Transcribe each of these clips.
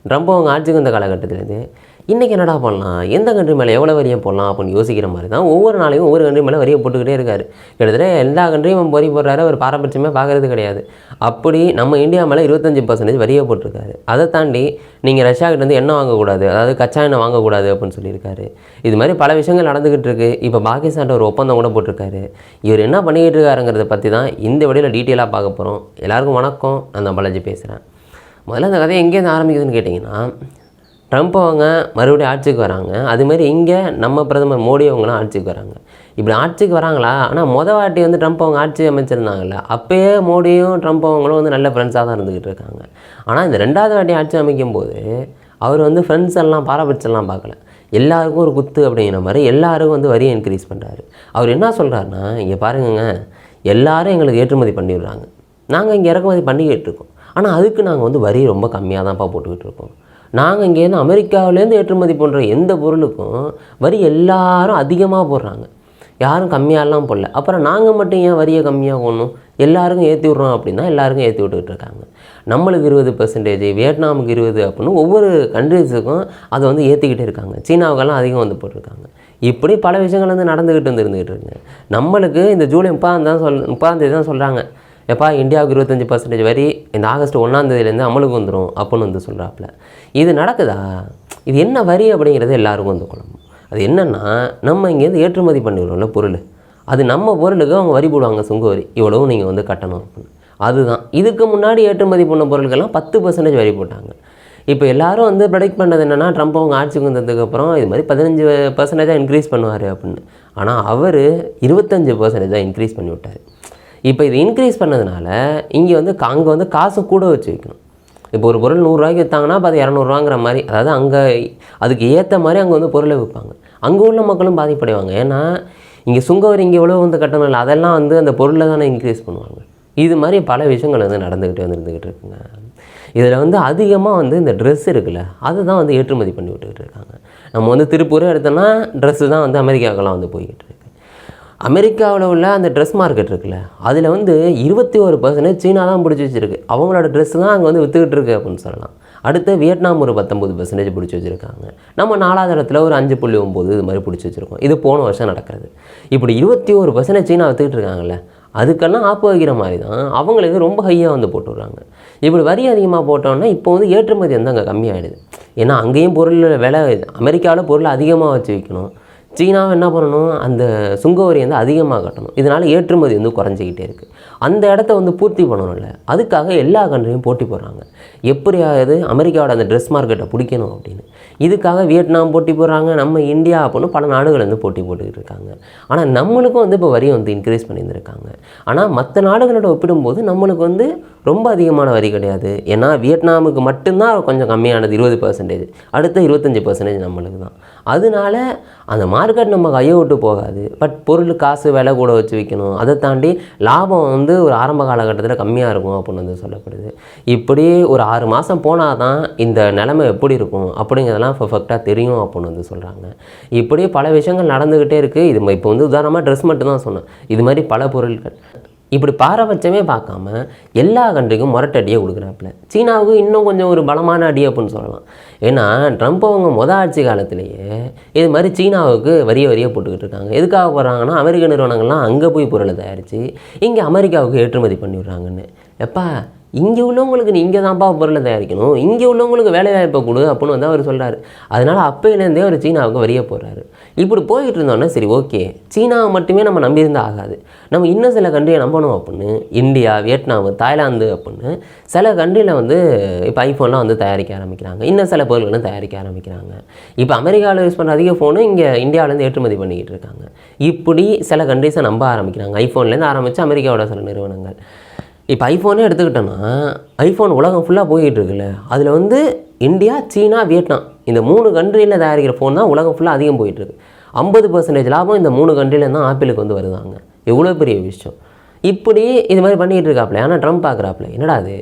Trump அவங்க ஆட்சிக்கு வந்த காலகட்டத்திலேருந்து இன்றைக்கி என்னடா பண்ணலாம், எந்த கண்ட்ரி மேலே எவ்வளோ வரியை போடலாம் அப்படின்னு யோசிக்கிற மாதிரி தான் ஒவ்வொரு நாளையும் ஒவ்வொரு கண்ட்ரி மேலே வரியை போட்டுக்கிட்டே இருக்கார். கிட்டத்தட்ட எல்லா கண்ட்ரியும் வரி போடுறாரு, அவர் பாரபட்சமே பார்க்குறது கிடையாது. அப்படி நம்ம இந்தியா மேலே 25% வரியை போட்டிருக்காரு. அதை தாண்டி நீங்கள் ரஷ்யாக்கிட்டேருந்து எண்ணெய் வாங்கக்கூடாது, அதாவது கச்சா எண்ணெய் வாங்கக்கூடாது அப்படின்னு சொல்லியிருக்காரு. இது மாதிரி பல விஷயங்கள் நடந்துக்கிட்டு இருக்குது. இப்போ பாகிஸ்தான்கிட்ட ஒரு ஒப்பந்தம் கூட போட்டிருக்காரு. இவர் என்ன பண்ணிக்கிட்டு இருக்காருங்கிறத பற்றி தான் இந்த வீடியோவில் டீட்டெயிலாக பார்க்க போகிறோம். எல்லாருக்கும் வணக்கம், நான் பாலாஜி பேசுகிறேன். முதல்ல இந்த கதை எங்கேருந்து ஆரம்பிக்குதுன்னு கேட்டிங்கன்னா, ட்ரம்ப் அவங்க மறுபடியும் ஆட்சிக்கு வராங்க. அதுமாரி இங்கே நம்ம பிரதமர் மோடி அவங்களாம் ஆட்சிக்கு வராங்க. இப்படி ஆட்சிக்கு வராங்களா? ஆனால் வாட்டி வந்து ட்ரம்ப் அவங்க ஆட்சி அமைச்சிருந்தாங்கல்ல, அப்போயே மோடியும் ட்ரம்ப் அவங்களும் வந்து நல்ல ஃப்ரெண்ட்ஸாக தான் இருந்துக்கிட்டு இருக்காங்க. ஆனால் இந்த 2வது வாட்டி ஆட்சி அமைக்கும் போது அவர் வந்து ஃப்ரெண்ட்ஸ் எல்லாம் பாரபட்சம்லாம் பார்க்கல. எல்லாருக்கும் ஒரு குத்து அப்படிங்கிற மாதிரி எல்லாருக்கும் வந்து வரியை இன்க்ரீஸ் பண்ணுறாரு. அவர் என்ன சொல்கிறாருன்னா, இங்கே பாருங்கங்க, எல்லோரும் எங்களுக்கு ஏற்றுமதி பண்ணிவிடுறாங்க, நாங்கள் இங்கே இறக்குமதி பண்ணிக்கிட்டு இருக்கோம். ஆனால் அதுக்கு நாங்கள் வந்து வரி ரொம்ப கம்மியாக தான்ப்பா போட்டுக்கிட்டு இருக்கோம். நாங்கள் இங்கேருந்து அமெரிக்காவிலேருந்து ஏற்றுமதி பண்ணுற எந்த பொருளுக்கும் வரி எல்லாரும் அதிகமாக போடுறாங்க, யாரும் கம்மியாலாம் போடல. அப்புறம் நாங்கள் மட்டும் ஏன் வரியை கம்மியாக போடணும், எல்லாருக்கும் ஏற்றி விட்றோம் அப்படின்னா எல்லாருக்கும் ஏற்றி விட்டுக்கிட்டு இருக்காங்க. நம்மளுக்கு 20%, வியட்நாமுக்கு 20 அப்படின்னு ஒவ்வொரு கண்ட்ரீஸுக்கும் அதை வந்து ஏற்றிக்கிட்டே இருக்காங்க. சீனாவுக்கெல்லாம் அதிகம் வந்து போட்டிருக்காங்க. இப்படி பல விஷயங்கள் வந்து நடந்துக்கிட்டு இருந்துக்கிட்டு இருக்குங்க. நம்மளுக்கு இந்த ஜூலை 30 தான் சொல்கிறாங்க, எப்பா இந்தியாவுக்கு 25% வரி இந்த ஆகஸ்ட் 1 அமலுக்கு வந்துடும் அப்படின்னு வந்து சொல்கிறாப்புல. இது நடக்குதா? இது என்ன வரி அப்படிங்கிறது எல்லாருக்கும் வந்து குழம்பும். அது என்னென்னா, நம்ம இங்கேருந்து ஏற்றுமதி பண்ணிடுறோம்ல பொருள், அது நம்ம பொருளுக்கு அவங்க வரி போடுவாங்க, சுங்க வரி, இவ்வளவும் நீங்கள் வந்து கட்டணும் அப்படின்னு. அதுதான் இதுக்கு முன்னாடி ஏற்றுமதி பண்ண பொருட்கள்லாம் 10% வரி போட்டாங்க. இப்போ எல்லோரும் வந்து ப்ரெடிக்ட் பண்ணது என்னென்னா, ட்ரம்ப் அவங்க ஆட்சிக்கு வந்ததுக்கப்புறம் இது மாதிரி 15% இன்க்ரீஸ் பண்ணுவார் அப்படின்னு. ஆனால் அவர் 25% இன்க்ரீஸ் பண்ணி விட்டார். இப்போ இது இன்க்ரீஸ் பண்ணதுனால இங்கே வந்து அங்கே வந்து காசு கூட வச்சு வைக்கணும். இப்போ ஒரு பொருள் 100 ரூபாய்க்கு விற்றாங்கன்னா அது 200 மாதிரி, அதாவது அங்கே அதுக்கு ஏற்ற மாதிரி அங்கே வந்து பொருளை விற்பாங்க. அங்கே உள்ள மக்களும் பாதிப்படைவாங்க. ஏன்னா இங்கே சுங்கவரி இங்கே எவ்வளோ வந்து கட்டணும் இல்லை, அதெல்லாம் வந்து அந்த பொருளை தானே இன்க்ரீஸ் பண்ணுவாங்க. இது மாதிரி பல விஷயங்கள் வந்து இருந்துக்கிட்டு இருக்குங்க. இதில் வந்து அதிகமாக வந்து இந்த ட்ரெஸ் இருக்குல்ல, அதுதான் வந்து ஏற்றுமதி பண்ணி விட்டுக்கிட்டு இருக்காங்க. நம்ம வந்து திருப்பூரே எடுத்தோன்னா ட்ரெஸ்ஸு தான் வந்து அமெரிக்காவுக்கெல்லாம் வந்து போய்கிட்டு இருக்கு. அமெரிக்காவில் உள்ள அந்த ட்ரெஸ் மார்க்கெட் இருக்குல்ல, அதில் வந்து 21% சீனா தான் பிடிச்சி வச்சுருக்கு. அவங்களோட ட்ரெஸ் தான் அங்கே வந்து விற்றுக்கிட்டு இருக்கு அப்படின்னு சொல்லலாம். அடுத்து வியட்நாம் ஒரு 19% பிடிச்சி வச்சுருக்காங்க. நம்ம 4வது இடத்துல ஒரு 5.9 இது மாதிரி பிடிச்சி வச்சுருக்கோம். இது போன வருஷம் நடக்கிறது. இப்படி 21% சீனா விற்றுக்கிட்டு இருக்காங்கல்ல, அதுக்கெல்லாம் ஆப்பு வைக்கிற மாதிரி தான் அவங்களுக்கு ரொம்ப ஹையாக வந்து போட்டு விட்றாங்க. இப்படி வரி அதிகமாக போட்டோன்னா இப்போ வந்து ஏற்றுமதி வந்து அங்கே கம்மியாகிடுது. ஏன்னா அங்கேயும் பொருள் விலை, அமெரிக்காவில் பொருள் அதிகமாக வச்சு வைக்கணும், சீனாவை என்ன பண்ணணும், அந்த சுங்க வரி வந்து அதிகமாக கட்டணும். இதனால் ஏற்றுமதி வந்து குறைஞ்சிக்கிட்டே இருக்குது. அந்த இடத்த வந்து பூர்த்தி பண்ணணும்ல, அதுக்காக எல்லா கண்ட்ரியும் போட்டி போடுறாங்க, எப்படியாவது அமெரிக்காவோட அந்த ட்ரெஸ் மார்க்கெட்டை பிடிக்கணும் அப்படின்னு. இதுக்காக வியட்நாம் போட்டி போடுறாங்க, நம்ம இந்தியா அப்படின்னு பல நாடுகள் வந்து போட்டி போட்டுக்கிட்டு இருக்காங்க. ஆனால் நம்மளுக்கும் வந்து இப்போ வரியை வந்து இன்க்ரீஸ் பண்ணியிருந்திருக்காங்க. ஆனால் மற்ற நாடுகளோட ஒப்பிடும்போது நம்மளுக்கு வந்து ரொம்ப அதிகமான வரி கிடையாது. ஏன்னா வியட்நாமுக்கு மட்டும்தான் கொஞ்சம் கம்மியானது 20%, அடுத்த 25% நம்மளுக்கு தான். அதனால அந்த மார்க்கெட் நம்ம கையை விட்டு போகாது. பட் பொருள் காசு விலை கூட வச்சு விற்கணும். அதை தாண்டி லாபம் வந்து ஒரு ஆரம்ப காலகட்டத்தில் கம்மியாக இருக்கும் அப்படின்னு வந்து சொல்லப்படுது. இப்படி ஒரு 6 மாதம் போனால் தான் இந்த நிலைமை எப்படி இருக்கும் அப்படிங்கிறதெல்லாம் பர்ஃபெக்டாக தெரியும் அப்படின்னு வந்து சொல்கிறாங்க. இப்படி பல விஷயங்கள் நடந்துக்கிட்டே இருக்குது. இது இப்போ வந்து உதாரணமாக ட்ரெஸ் மட்டும் தான் சொன்னேன், இது மாதிரி பல பொருட்கள். இப்படி பாரபட்சமே பார்க்காம எல்லா கண்ட்ரிக்கும் முரட்டடியை கொடுக்குறாப்புல. சீனாவுக்கு இன்னும் கொஞ்சம் ஒரு பலமான அடி அப்படின்னு சொல்லலாம். ஏன்னா ட்ரம்ப் அவங்க ஆட்சி காலத்திலேயே இது மாதிரி சீனாவுக்கு வரியை போட்டுக்கிட்டு இருக்காங்க. எதுக்காக போகிறாங்கன்னா, அமெரிக்க நிறுவனங்கள்லாம் அங்கே போய் பொருளை தயாரித்து இங்கே அமெரிக்காவுக்கு ஏற்றுமதி பண்ணிவிடுறாங்கன்னு. எப்பா இங்கே உள்ளவங்களுக்கு நீங்கள் தான்ப்பா பொருளை தயாரிக்கணும், இங்கே உள்ளவங்களுக்கு வேலை வாய்ப்பை கொடு அப்படின்னு வந்து அவர் சொல்கிறார். அதனால் அப்போலேருந்தே அவர் சீனாவுக்கு வரியை போடுறாரு. இப்படி போய்கிட்டு இருந்தோன்னா சரி ஓகே, சீனாவை மட்டுமே நம்ம நம்பியிருந்தால் ஆகாது, நம்ம இன்னும் சில கண்ட்ரியை நம்பணும் அப்படின்னு இந்தியா, வியட்நாம், தாய்லாந்து அப்படின்னு சில கண்ட்ரியில் வந்து இப்போ ஐஃபோன்லாம் வந்து தயாரிக்க ஆரம்பிக்கிறாங்க, இன்னும் சில பொருட்களும் தயாரிக்க ஆரம்பிக்கிறாங்க. இப்போ அமெரிக்காவில் யூஸ் பண்ணுற அதிக ஃபோனு இங்கே இந்தியாவிலேருந்து ஏற்றுமதி பண்ணிக்கிட்டு இருக்காங்க. இப்படி சில கண்ட்ரிஸை நம்ப ஆரம்பிக்கிறாங்க, ஐஃபோன்லேருந்து ஆரம்பித்து அமெரிக்காவோட சில நிறுவனங்கள். இப்போ ஐஃபோனே எடுத்துக்கிட்டோன்னா, ஐஃபோன் உலகம் ஃபுல்லாக போய்கிட்டு இருக்குல்ல, அதில் வந்து இந்தியா, சீனா, வியட்நாம் இந்த 3 கண்ட்ரியில் தயாரிக்கிற ஃபோன் தான் உலகம் ஃபுல்லாக அதிகம் போயிட்டுருக்கு. 50% லாபம் இந்த 3 கண்ட்ரியில் தான் ஆப்பிளுக்கு வந்து வருதாங்க. எவ்வளோ பெரிய விஷயம். இப்படி இது மாதிரி பண்ணிகிட்டு இருக்காப்புல. ஆனால் ட்ரம்ப் பார்க்குறாப்புல, என்னடா அது,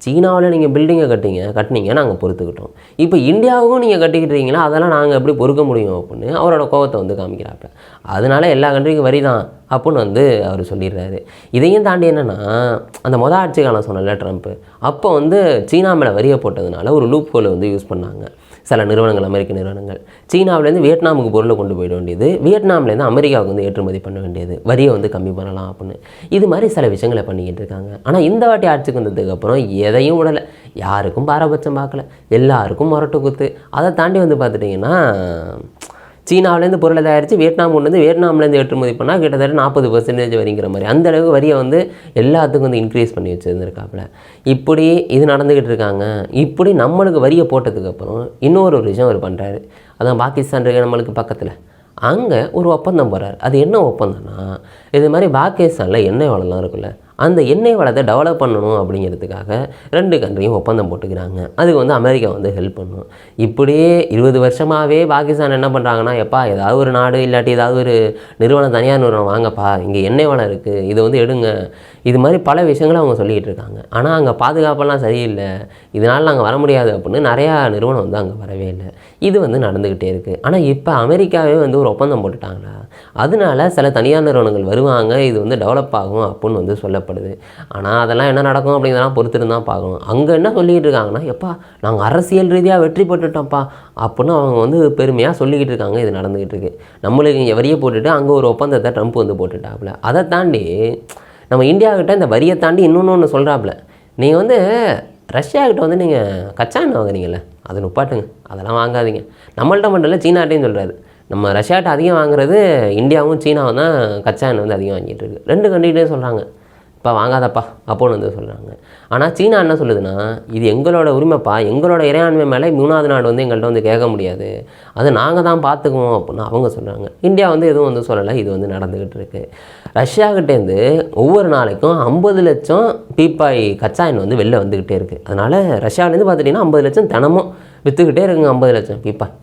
சீனாவில் நீங்கள் பில்டிங்கை கட்டினீங்க நாங்கள் பொறுத்துக்கிட்டோம், இப்போ இந்தியாவுக்கும் நீங்கள் கட்டிக்கிட்டீங்களா, அதெல்லாம் நாங்கள் எப்படி பொறுக்க முடியும் அப்படின்னு அவரோட கோபத்தை வந்து காமிக்கிறாப்புல. அதனால எல்லா கண்ட்ரிக்கும் வரி தான் அப்படின்னு வந்து அவர் சொல்லிடுறாரு. இதையும் தாண்டி என்னென்னா, அந்த ஆட்சி காலம் சொன்னல ட்ரம்ப்பு, அப்போ வந்து சீனா மேலே வரியை போட்டதுனால ஒரு லூப் ஹோலை வந்து யூஸ் பண்ணாங்க சில நிறுவனங்கள், அமெரிக்க நிறுவனங்கள். சீனாவிலேருந்து வியட்நாமுக்கு பொருளை கொண்டு போயிட வேண்டியது, வியட்நாம்லேருந்து அமெரிக்காவுக்கு வந்து ஏற்றுமதி பண்ண வேண்டியது, வரியை வந்து கம்மி பண்ணலாம் அப்படின்னு. இது மாதிரி சில விஷயங்களை பண்ணிக்கிட்டு இருக்காங்க. ஆனால் இந்த வாட்டி ஆட்சிக்கு வந்ததுக்கப்புறம் எதையும் விடலை, யாருக்கும் பாரபட்சம் பார்க்கல, எல்லாருக்கும் முரட்டு குத்து. அதை தாண்டி வந்து பார்த்துட்டிங்கன்னா, சீனாவிலேருந்து பொருளை தயாரித்து வியட்நாம் கொண்டு வந்து வியட்நாம்லேருந்து ஏற்றுமதி பண்ணால் கிட்டத்தட்ட 40% வரிங்கிற மாதிரி, அந்தளவுக்கு வரியை வந்து எல்லாத்துக்கும் வந்து இன்க்ரீஸ் பண்ணி வச்சுருந்துருக்காப்புல. இப்படி இது நடந்துக்கிட்டு இருக்காங்க. இப்படி நம்மளுக்கு வரியை போட்டதுக்கப்புறம் இன்னொரு விஷயம் அவர் பண்ணுறாரு. அதான் பாகிஸ்தான் இருக்க நம்மளுக்கு பக்கத்தில், அங்கே ஒரு ஒப்பந்தம் போகிறார். அது என்ன ஒப்பந்தம்னா, இது மாதிரி பாகிஸ்தானில் எண்ணெய் வளம்லாம் இருக்குல்ல, அந்த எண்ணெய் வளத்தை டெவலப் பண்ணணும் அப்படிங்கிறதுக்காக 2 கண்ட்ரியும் ஒப்பந்தம் போட்டுக்கிறாங்க. அதுக்கு வந்து அமெரிக்கா வந்து ஹெல்ப் பண்ணும். இப்படியே 20 வருஷமாகவே பாகிஸ்தான் என்ன பண்ணுறாங்கன்னா, எப்பா ஏதாவது ஒரு நாடு இல்லாட்டி ஏதாவது ஒரு நிறுவனம், தனியார் நிறுவனம் வாங்கப்பா, இங்கே எண்ணெய் வளம் இருக்குது, இதை வந்து எடுங்க, இது மாதிரி பல விஷயங்களை அவங்க சொல்லிக்கிட்டு இருக்காங்க. ஆனால் அங்கே பாதுகாப்பெல்லாம் சரியில்லை, இதனால் நாங்கள் வர முடியாது அப்படின்னு நிறையா நிறுவனம் வந்து அங்கே வரவே இல்லை. இது வந்து நடந்துக்கிட்டே இருக்குது. ஆனால் இப்போ அமெரிக்காவே வந்து ஒரு ஒப்பந்தம் போட்டுட்டாங்களா, அதனால சில தனியார் நிறுவனங்கள் வருவாங்க, இது வந்து டெவலப் ஆகும் அப்படின்னு வந்து சொல்லப்படுது. ஆனால் அதெல்லாம் என்ன நடக்கும் அப்படிங்கிறதெல்லாம் பொறுத்துட்டு தான் பார்க்கணும். அங்கே என்ன சொல்லிக்கிட்டு இருக்காங்கன்னா, எப்பா நாங்கள் அரசியல் ரீதியாக வெற்றி பெற்றுட்டோம்ப்பா அப்படின்னு அவங்க வந்து பெருமையாக சொல்லிக்கிட்டு இருக்காங்க. இது நடந்துக்கிட்டு இருக்குது. நம்மளுக்கு இங்கே வரியை போட்டுட்டு அங்கே ஒரு ஒப்பந்தத்தை ட்ரம்ப் வந்து போட்டுட்டாப்புல. அதை தாண்டி நம்ம இந்தியாக்கிட்ட இந்த வரியை தாண்டி இன்னொன்று சொல்கிறாப்புல, நீங்கள் வந்து ரஷ்யாக்கிட்ட வந்து நீங்கள் கச்சா எண்ணெய் வாங்குறீங்கல்ல, அதை நுப்பாட்டுங்க, அதெல்லாம் வாங்காதீங்க. நம்மள்ட்ட மட்டும் இல்லை, சீனாட்டையும் சொல்கிறாரு. நம்ம ரஷ்யாட்ட அதிகம் வாங்குறது இந்தியாவும் சீனாவும் தான் கச்சா எண்ணெய் வந்து அதிகம் வாங்கிட்டு இருக்குது. 2 கண்ட்ரிகிட்டே சொல்கிறாங்க, இப்போ வாங்காதப்பா அப்போன்னு வந்து சொல்கிறாங்க. ஆனால் சீனா என்ன சொல்லுதுன்னா, இது எங்களோட உரிமைப்பா, எங்களோட இறையாண்மை மேலே 3வது நாடு வந்து எங்கள்கிட்ட வந்து கேட்க முடியாது, அது நாங்கள் தான் பார்த்துக்குவோம் அப்படின்னு அவங்க சொல்கிறாங்க. இந்தியா வந்து எதுவும் வந்து சொல்லலை. இது வந்து நடந்துக்கிட்டு இருக்குது. ரஷ்யாக்கிட்டேருந்து ஒவ்வொரு நாளைக்கும் 50 லட்சம் பீப்பாய் கச்சா எண்ணெய் வந்து வெளில வந்துக்கிட்டே இருக்குது. அதனால் ரஷ்யாவிலேருந்து பார்த்துட்டிங்கன்னா 50 லட்சம் தினமும் விற்றுக்கிட்டே இருக்குங்க, 50 லட்சம் பீப்பாய்.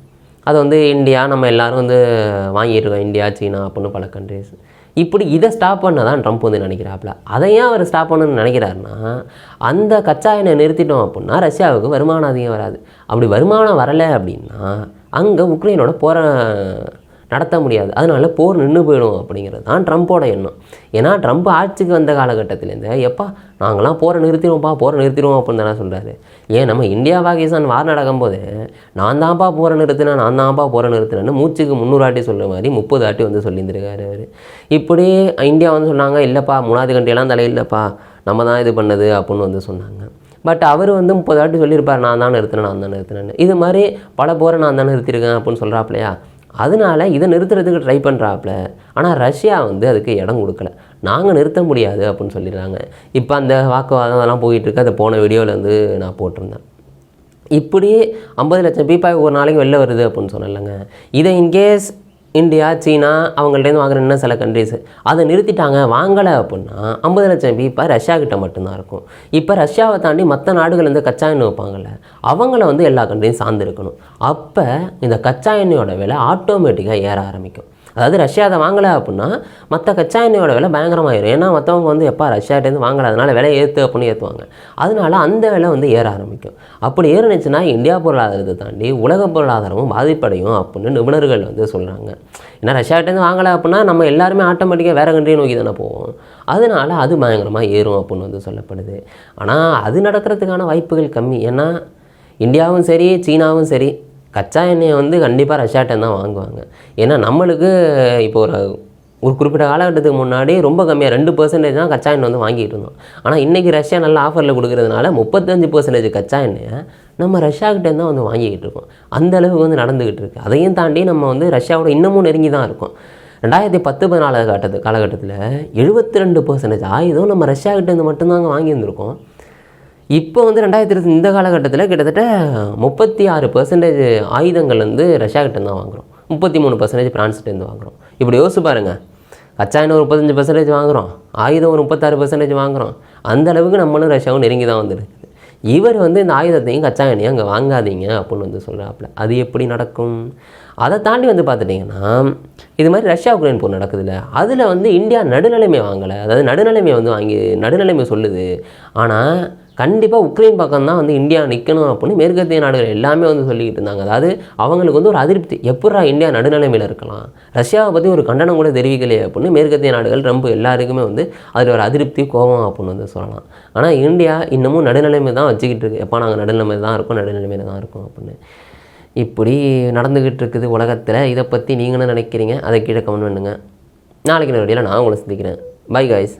அது வந்து இந்தியா, நம்ம எல்லோரும் வந்து வாங்கிட்டுருக்கோம், இந்தியா, சீனா அப்படின்னு பல கண்ட்ரிஸ். இப்படி இதை ஸ்டாப் பண்ண தான் ட்ரம்ப் வந்து நினைக்கிறாப்புல. அதை ஏன் அவர் ஸ்டாப் பண்ணணும்னு நினைக்கிறாருன்னா, அந்த கச்சா எண்ணெய் நிறுத்திட்டோம் அப்படின்னா ரஷ்யாவுக்கு வருமானம் அதிகம் வராது. அப்படி வருமானம் வரலை அப்படின்னா அங்கே உக்ரைனோட போரை நடத்த முடியாது, அதனால போர் நின்று போயிடும் அப்படிங்கிறது தான் ட்ரம்ப்போட எண்ணம். ஏன்னா ட்ரம்ப் ஆட்சிக்கு வந்த காலகட்டத்திலேருந்து எப்பா நாங்களாம் போரை நிறுத்திடுவோம்ப்பா, போரை நிறுத்திடுவோம் அப்படின்னு தானே சொல்கிறாரு. ஏன் நம்ம இந்தியா பாகிஸ்தான் வார் நடக்கும்போது நான் தான்ப்பா போரை நிறுத்தினேன், நான் தான்ப்பா போரை நிறுத்தினேன்னு மூச்சுக்கு 300 வாட்டி சொல்கிற மாதிரி 30 வாட்டி வந்து சொல்லியிருந்திருக்காரு அவர். இப்படி இந்தியா வந்து சொன்னாங்க, இல்லைப்பா 3வது கண்ட்ரியெல்லாம் தலையில்லப்பா, நம்ம தான் இது பண்ணது அப்படின்னு வந்து சொன்னாங்க. பட் அவர் வந்து 30 வாட்டி சொல்லியிருப்பார், நான் தான் நிறுத்தினேன்னு. இது மாதிரி பல போரை நான் தான் நிறுத்தியிருக்கேன் அப்படின்னு சொல்கிறாப்லையா. அதனால் இதை நிறுத்துறதுக்கு ட்ரை பண்ணுறாப்புல. ஆனால் ரஷ்யா வந்து அதுக்கு இடம் கொடுக்கல, நாங்கள் நிறுத்த முடியாது அப்படின்னு சொல்லிடுறாங்க. இப்போ அந்த வாக்குவாதம் அதெல்லாம் போயிட்டுருக்கு. அதை போன வீடியோவில் வந்து நான் போட்டிருந்தேன். இப்படி 50 லட்சம் பீப்பாய் ஒரு நாளைக்கு வெளில வருது அப்படின்னு சொன்னலைங்க. இதை இன்கேஸ் இந்தியா, சீனா அவங்கள்ட்டேருந்து வாங்குற இன்னும் சில கண்ட்ரிஸ் அதை நிறுத்திட்டாங்க, வாங்கலை அப்படின்னா 50 லட்சம் பீப்பாய் ரஷ்யாக்கிட்ட மட்டும்தான் இருக்கும். இப்போ ரஷ்யாவை தாண்டி மற்ற நாடுகள் வந்து கச்சா எண்ணெய் வைப்பாங்கள்ல, அவங்கள வந்து எல்லா கண்ட்ரியும் சார்ந்திருக்கணும். அப்போ இந்த கச்சா எண்ணெயோட விலை ஆட்டோமேட்டிக்காக ஏற ஆரம்பிக்கும். அதாவது ரஷ்யா அதை வாங்கலை அப்படின்னா மற்ற கச்சா எண்ணெயோட விலை பயங்கரமாயிடும். ஏன்னா மற்றவங்க வந்து எப்போ ரஷ்யாட்டேருந்து வாங்கலை, அதனால் விலை ஏற்று அப்படின்னு ஏற்றுவாங்க. அதனால அந்த விலை வந்து ஏற ஆரம்பிக்கும். அப்படி ஏறினுச்சுன்னா இந்தியா பொருளாதாரத்தை தாண்டி உலக பொருளாதாரமும் பாதிப்படையும் அப்படின்னு நிபுணர்கள் வந்து சொல்கிறாங்க. ஏன்னா ரஷ்யாட்டேருந்து வாங்கலை அப்படின்னா நம்ம எல்லாருமே ஆட்டோமேட்டிக்காக வேறு கண்ட்ரியை நோக்கி தானே போவோம். அதனால் அது பயங்கரமாக ஏறும் அப்படின்னு வந்து சொல்லப்படுது. ஆனால் அது நடக்கிறதுக்கான வாய்ப்புகள் கம்மி. ஏன்னா இந்தியாவும் சரி சீனாவும் சரி கச்சா எண்ணெயை வந்து கண்டிப்பாக ரஷ்யாட்டேருந்து தான் வாங்குவாங்க. ஏன்னா நம்மளுக்கு இப்போ ஒரு குறிப்பிட்ட காலகட்டத்துக்கு முன்னாடி ரொம்ப கம்மியாக 2% தான் கச்சா எண்ணெய் வந்து வாங்கிட்டு இருந்தோம். ஆனால் இன்றைக்கி ரஷ்யா நல்ல ஆஃபரில் கொடுக்குறதுனால 35% கச்சா எண்ணெயை நம்ம ரஷ்யாக்கிட்டேருந்து தான் வந்து வாங்கிக்கிட்டு இருக்கோம். அந்த அளவுக்கு வந்து நடந்துக்கிட்டு இருக்குது. அதையும் தாண்டி நம்ம வந்து ரஷ்யாவோட இன்னமும் நெருங்கி தான் இருக்கோம். 2010-14 காலகட்டத்தில் 72% ஆயுதம் நம்ம ரஷ்யாக்கிட்டேருந்து மட்டும்தாங்க வாங்கியிருந்திருக்கோம். இப்போ வந்து 2020 இந்த காலகட்டத்தில் கிட்டத்தட்ட 36% ஆயுதங்கள் வந்து ரஷ்யாக்கிட்டேருந்து தான் வாங்குகிறோம், 33% பிரான்ஸ்கிட்டேருந்து வாங்குகிறோம். இப்படி யோசிச்சு பாருங்கள், கச்சா எண்ணெய் ஒரு 35% வாங்குகிறோம், ஆயுதம் ஒரு 36% வாங்குகிறோம். அந்த அளவுக்கு நம்மளும் ரஷ்யாவும் நெருங்கி தான் வந்துருக்கு. இவர் வந்து இந்த ஆயுதத்தையும் கச்சா எண்ணெயும் அங்கே வாங்காதீங்க அப்படின்னு வந்து சொல்கிறாப்புல. அது எப்படி நடக்கும்? அதை தாண்டி வந்து பார்த்துட்டிங்கன்னா இது மாதிரி ரஷ்யா உக்ரைன் போர் நடக்குதுல்ல, அதில் வந்து இந்தியா நடுநிலைமை வாங்கலை. அதாவது நடுநிலைமை வந்து நடுநிலைமை சொல்லுது. ஆனால் கண்டிப்பாக உக்ரைன் பக்கம் தான் வந்து இந்தியா நிற்கணும் அப்படின்னு மேற்கத்திய நாடுகள் எல்லாமே வந்து சொல்லிக்கிட்டு இருந்தாங்க. அதாவது அவங்களுக்கு வந்து ஒரு அதிருப்தி, எப்படா இந்தியா நடுநிலைமையில் இருக்கலாம், ரஷ்யாவை பற்றி ஒரு கண்டனம் கூட தெரிவிக்கலையே அப்படின்னு மேற்கத்திய நாடுகள் ரொம்ப எல்லாருக்குமே வந்து அதில் ஒரு அதிருப்தி, கோபம் அப்படின்னு வந்து சொல்லலாம். ஆனால் இந்தியா இன்னமும் நடுநிலைமை தான் வச்சுக்கிட்டு இருக்கு. எப்போ நாங்கள் நடுநிலைமையில் தான் இருக்கோம், நடுநிலைமையில் தான் இருக்கோம் அப்படின்னு இப்படி நடந்துக்கிட்டு இருக்குது உலகத்தில். இதை பற்றி நீங்கள் என்ன நினைக்கிறீங்க? அதை கீழே கமெண்ட் பண்ணுங்கள். நாளைக்கு வீடியோவில் நான் உங்களை சந்திக்கிறேன். By guys.